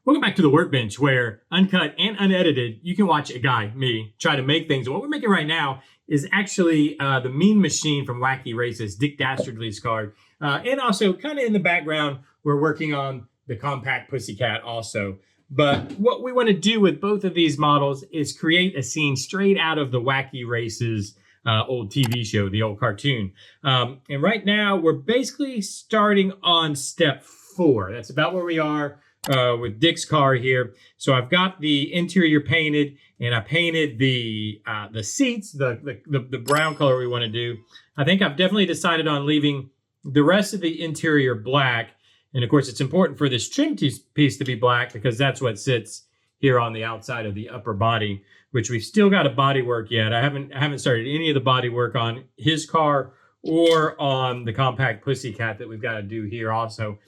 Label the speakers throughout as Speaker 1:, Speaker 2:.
Speaker 1: Welcome back to the workbench, where uncut and unedited, you can watch a guy, me, try to make things. What we're making right now is actually the Mean Machine from Wacky Races, Dick Dastardly's card. And also, kind of in the background, we're working on the Compact Pussycat also. But what we want to do with both of these models is create a scene straight out of the Wacky Races old TV show, the old cartoon. And right now, we're basically starting on step 4. That's about where we are. With Dick's car here. So I've got the interior painted, and I painted the seats, the brown color we want to do. I think I've definitely decided on leaving the rest of the interior black. And of course, it's important for this trim piece to be black because that's what sits here on the outside of the upper body, which we've still got a body work yet. I haven't started any of the body work on his car or on the Compact Pussycat that we've got to do here also.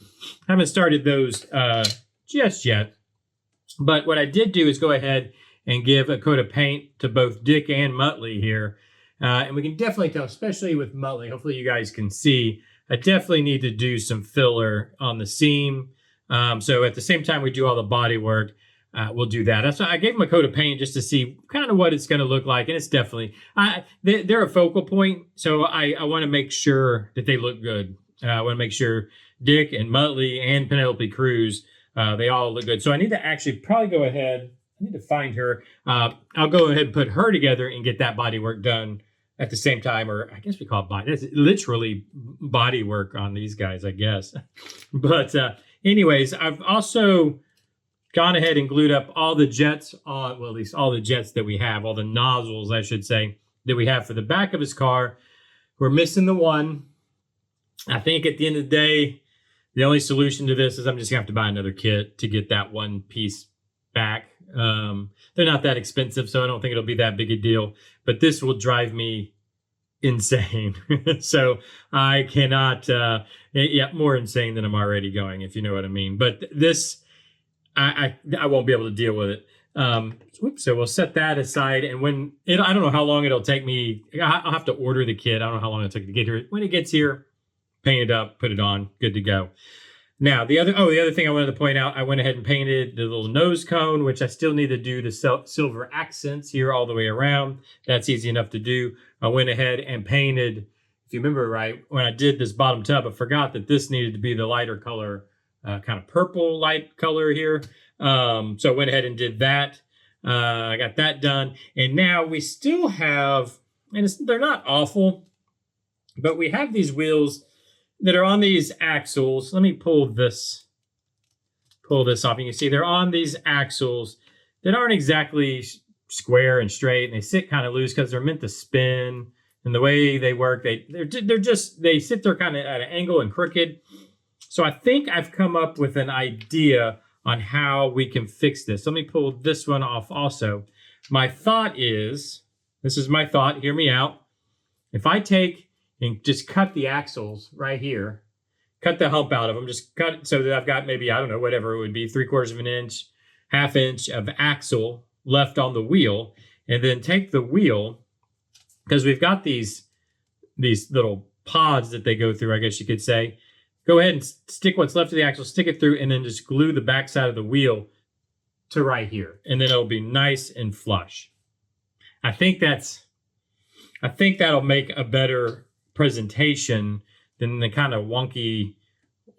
Speaker 1: Haven't started those just yet. But what I did do is go ahead and give a coat of paint to both Dick and Muttley here. And we can definitely tell, especially with Muttley, hopefully you guys can see, I definitely need to do some filler on the seam. So at the same time we do all the body work, we'll do that. That's why I gave them a coat of paint just to see kind of what it's going to look like. And it's definitely, they're a focal point. So I want to make sure that they look good. I want to make sure Dick and Muttley and Penelope Cruz, they all look good. So I need to actually probably go ahead. I need to find her. I'll go ahead and put her together and get that body work done at the same time. Or I guess we call it body. That's literally body work on these guys, I guess. But anyways, I've also gone ahead and glued up all the jets on, well, at least all the jets that we have, all the nozzles, I should say, that we have for the back of his car. We're missing the one. I think at the end of the day, the only solution to this is I'm just going to have to buy another kit to get that one piece back. They're not that expensive, so I don't think it'll be that big a deal. But this will drive me insane. So I cannot, more insane than I'm already going, if you know what I mean. But this, I won't be able to deal with it. So we'll set that aside. And when I don't know how long it'll take me. I'll have to order the kit. I don't know how long it'll take to get here. When it gets here, paint it up, put it on, good to go. Now, the other thing I wanted to point out, I went ahead and painted the little nose cone, which I still need to do the silver accents here all the way around. That's easy enough to do. I went ahead and painted, if you remember right, when I did this bottom tub, I forgot that this needed to be the lighter color, kind of purple light color here. So I went ahead and did that. I got that done. And now we still have, and they're not awful, but we have these wheels that are on these axles. Let me pull this off. You can see they're on these axles that aren't exactly square and straight, and they sit kind of loose because they're meant to spin. And the way they work, they sit there kind of at an angle and crooked. So I think I've come up with an idea on how we can fix this. Let me pull this one off also. My thought is, this is my thought, hear me out. If I take and just cut the axles right here, cut the hump out of them, just cut it so that I've got maybe, I don't know, whatever it would be, 3/4 of an inch, 1/2 inch of axle left on the wheel, and then take the wheel, because we've got these little pods that they go through, I guess you could say. Go ahead and stick what's left of the axle, stick it through, and then just glue the back side of the wheel to right here. And then it'll be nice and flush. I think that'll make a better presentation than the kind of wonky,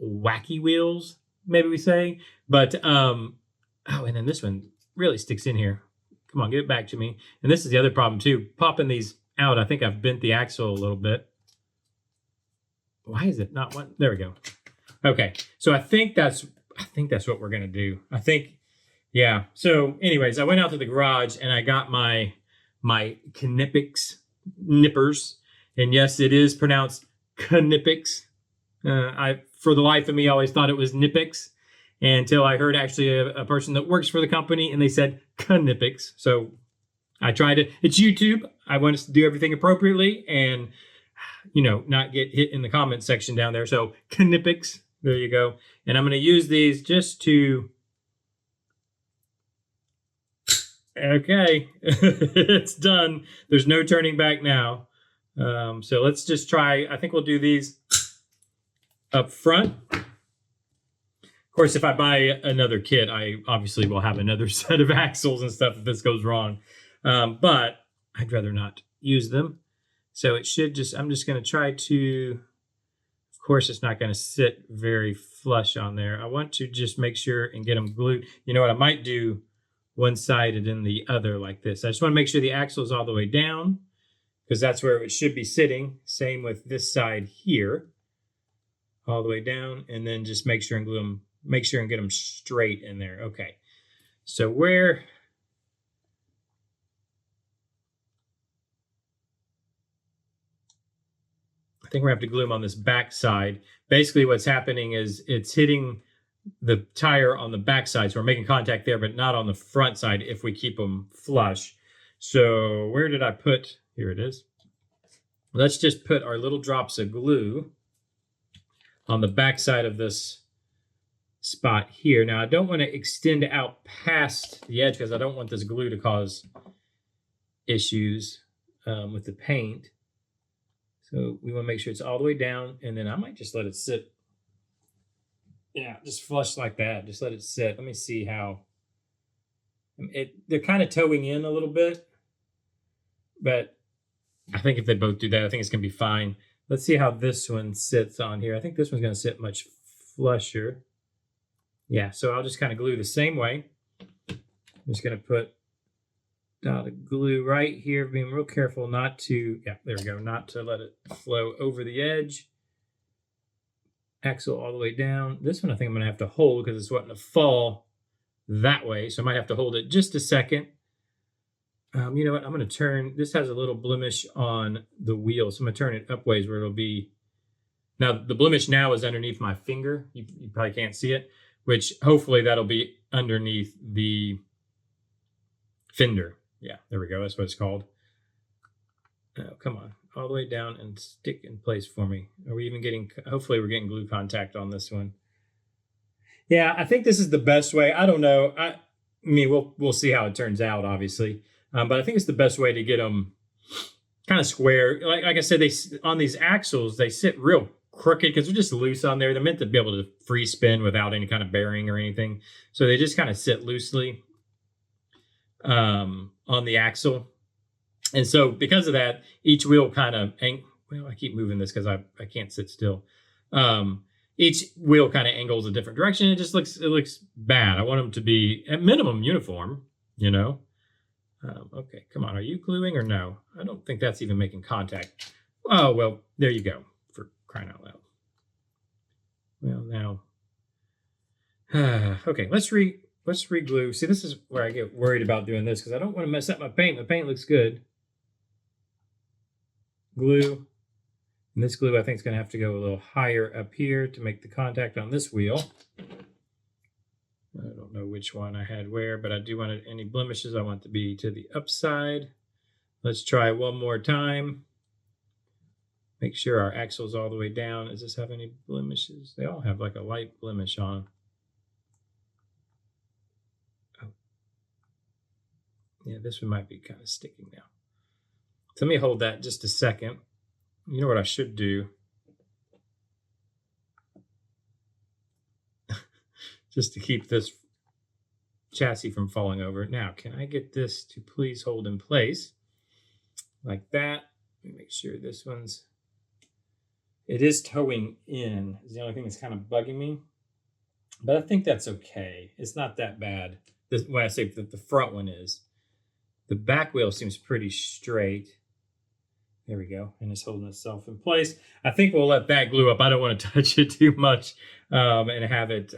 Speaker 1: wacky wheels, maybe we say. But, and then this one really sticks in here. Come on, give it back to me. And this is the other problem too. Popping these out, I think I've bent the axle a little bit. Why is it not one? There we go. Okay, so I think that's what we're gonna do. Yeah. So, anyways, I went out to the garage and I got my Knipex nippers, and yes, it is pronounced Knipex. For the life of me, always thought it was Knipex until I heard actually a person that works for the company and they said Knipex. So I tried it. It's YouTube. I want us to do everything appropriately and, not get hit in the comment section down there. So Knipex, there you go. And I'm going to use these just to, okay, it's done. There's no turning back now. So let's just try, I think we'll do these up front. Of course, if I buy another kit, I obviously will have another set of axles and stuff if this goes wrong. But I'd rather not use them. So it should just, I'm just going to try to, of course, it's not going to sit very flush on there. I want to just make sure and get them glued. You know what, I might do one side and then the other like this. I just want to make sure the axle is all the way down because that's where it should be sitting. Same with this side here, all the way down, and then just make sure and glue them. Make sure and get them straight in there. Okay, so where I think we're gonna have to glue them on this back side. Basically what's happening is it's hitting the tire on the back side, so we're making contact there, but not on the front side if we keep them flush. So where did I put, here it is. Let's just put our little drops of glue on the back side of this spot here. Now I don't want to extend out past the edge because I don't want this glue to cause issues with the paint. So we want to make sure it's all the way down, and then I might just let it sit. Yeah, just flush like that. Just let it sit. Let me see how. They're kind of towing in a little bit, but I think if they both do that, I think it's going to be fine. Let's see how this one sits on here. I think this one's going to sit much flusher. Yeah, so I'll just kind of glue the same way. I'm just going to put dot of glue right here, being real careful not to, yeah, there we go, not to let it flow over the edge. Axle all the way down. This one I think I'm going to have to hold because it's wanting to fall that way, so I might have to hold it just a second. You know what, I'm going to turn, this has a little blemish on the wheel, so I'm going to turn it up ways where it'll be, now the blemish now is underneath my finger. You probably can't see it, which hopefully that'll be underneath the fender. Yeah, there we go. That's what it's called. Oh, come on. All the way down and stick in place for me. Are we even getting, hopefully we're getting glue contact on this one. Yeah, I think this is the best way. I don't know. I mean, we'll see how it turns out, obviously. But I think it's the best way to get them kind of square. Like I said, on these axles, they sit real crooked because they're just loose on there. They're meant to be able to free spin without any kind of bearing or anything. So they just kind of sit loosely on the axle. And so because of that, each wheel kind of, well, I keep moving this because I can't sit still. Each wheel kind of angles a different direction. It just looks bad. I want them to be at minimum uniform, you know. Okay, come on. Are you gluing or no? I don't think that's even making contact. Oh, well, there you go, for crying out loud. Well, now, okay, let's re-glue. See, this is where I get worried about doing this because I don't want to mess up my paint. My paint looks good. Glue. And this glue, I think, is going to have to go a little higher up here to make the contact on this wheel. I don't know which one I had where, but I do want it, any blemishes, I want to be to the upside. Let's try one more time. Make sure our axle's all the way down. Does this have any blemishes? They all have like a light blemish on them. Oh. Yeah, this one might be kind of sticking now. So let me hold that just a second. You know what I should do? Just to keep this chassis from falling over. Now, can I get this to please hold in place like that? Let me make sure this one's, it is towing in. Is the only thing that's kind of bugging me. But I think that's okay. It's not that bad. This, when I say that the front one is. The back wheel seems pretty straight. There we go. And it's holding itself in place. I think we'll let that glue up. I don't want to touch it too much and have it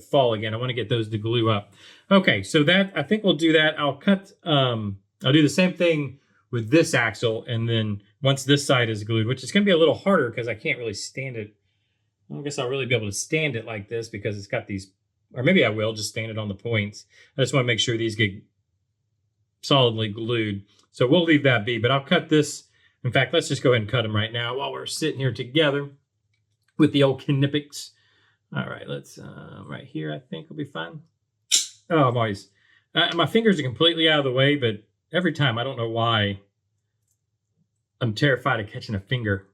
Speaker 1: fall again. I want to get those to glue up. Okay, so that, I think we'll do that. I'll cut, I'll do the same thing with this axle, and then once this side is glued, which is going to be a little harder because I can't really stand it. I guess I'll really be able to stand it like this because it's got these, or maybe I will just stand it on the points. I just want to make sure these get solidly glued. So we'll leave that be, but I'll cut this. In fact, let's just go ahead and cut them right now while we're sitting here together with the old Knipex. All right, let's, right here, I think will be fine. Oh, I'm always, my fingers are completely out of the way, but every time, I don't know why, I'm terrified of catching a finger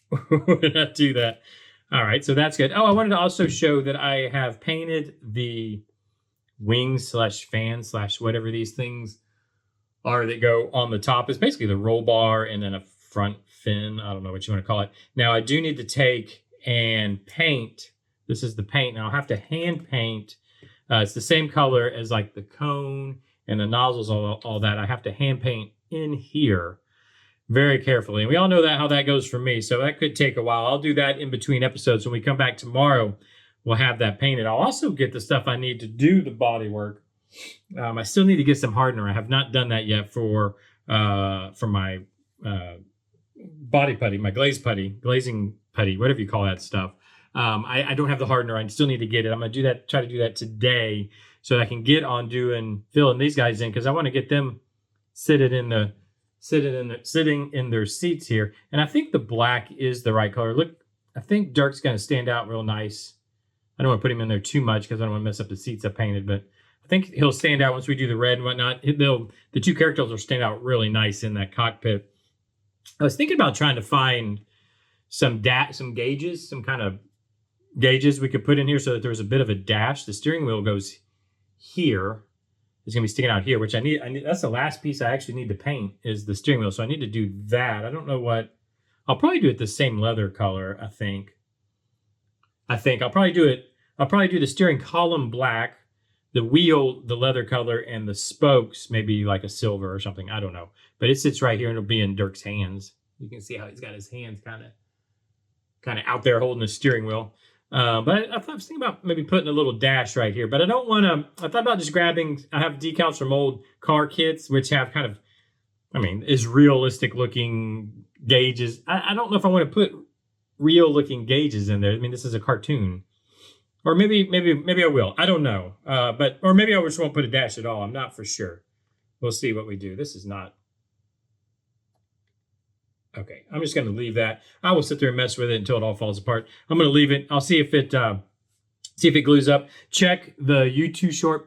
Speaker 1: when I do that. All right, so that's good. Oh, I wanted to also show that I have painted the wings slash fans slash whatever these things are that go on the top. It's basically the roll bar and then a front fin. I don't know what you want to call it. Now, I do need to take and paint. This is the paint. Now, I'll have to hand paint. It's the same color as like the cone and the nozzles, all that. I have to hand paint in here very carefully. And we all know that how that goes for me. So that could take a while. I'll do that in between episodes. When we come back tomorrow, we'll have that painted. I'll also get the stuff I need to do the body work. I still need to get some hardener. I have not done that yet for my body putty, my glazing putty, whatever you call that stuff. I don't have the hardener. I still need to get it. I'm going to do that, try to do that today so that I can get on filling these guys in, because I want to get them sitting in their seats here. And I think the black is the right color. Look, I think Dirk's going to stand out real nice. I don't want to put him in there too much because I don't want to mess up the seats I painted, but I think he'll stand out once we do the red and whatnot. The two characters will stand out really nice in that cockpit. I was thinking about trying to find some gauges, some kind of gauges we could put in here so that there's a bit of a dash. The steering wheel goes here. It's going to be sticking out here, which I need. That's the last piece I actually need to paint is the steering wheel. So I need to do that. I don't know what. I'll probably do it the same leather color, I think. I'll probably do it. I'll probably do the steering column black, the wheel, the leather color, and the spokes, maybe like a silver or something. I don't know. But it sits right here and it'll be in Dirk's hands. You can see how he's got his hands kind of out there holding the steering wheel. But I was thinking about maybe putting a little dash right here. But I don't want to, I thought about just grabbing, I have decals from old car kits, which have kind of, is realistic looking gauges. I don't know if I want to put real looking gauges in there. This is a cartoon. Or maybe I will. I don't know. Or maybe I just won't put a dash at all. I'm not for sure. We'll see what we do. This is not. Okay, I'm just going to leave that. I will sit there and mess with it until it all falls apart. I'm going to leave it. I'll see if it glues up. Check the YouTube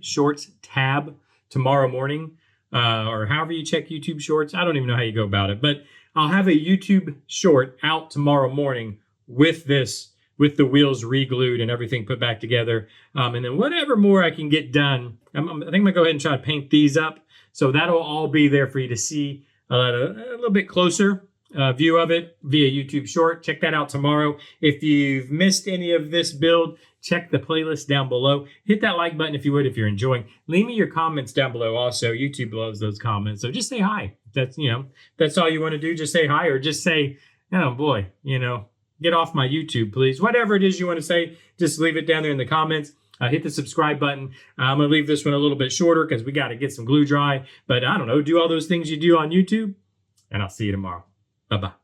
Speaker 1: Shorts tab tomorrow morning, or however you check YouTube Shorts. I don't even know how you go about it, but I'll have a YouTube short out tomorrow morning with the wheels re-glued and everything put back together. And then whatever more I can get done, I think I'm going to go ahead and try to paint these up. So that'll all be there for you to see a little bit closer view of it via YouTube short. Check that out tomorrow. If you've missed any of this build, check the playlist down below. Hit that like button if you would, if you're enjoying. Leave me your comments down below also. YouTube loves those comments. So just say hi. That's all you want to do. Just say hi, or just say, oh boy, get off my YouTube, please. Whatever it is you want to say, just leave it down there in the comments. Hit the subscribe button. I'm going to leave this one a little bit shorter because we got to get some glue dry. But I don't know, do all those things you do on YouTube. And I'll see you tomorrow. Bye-bye.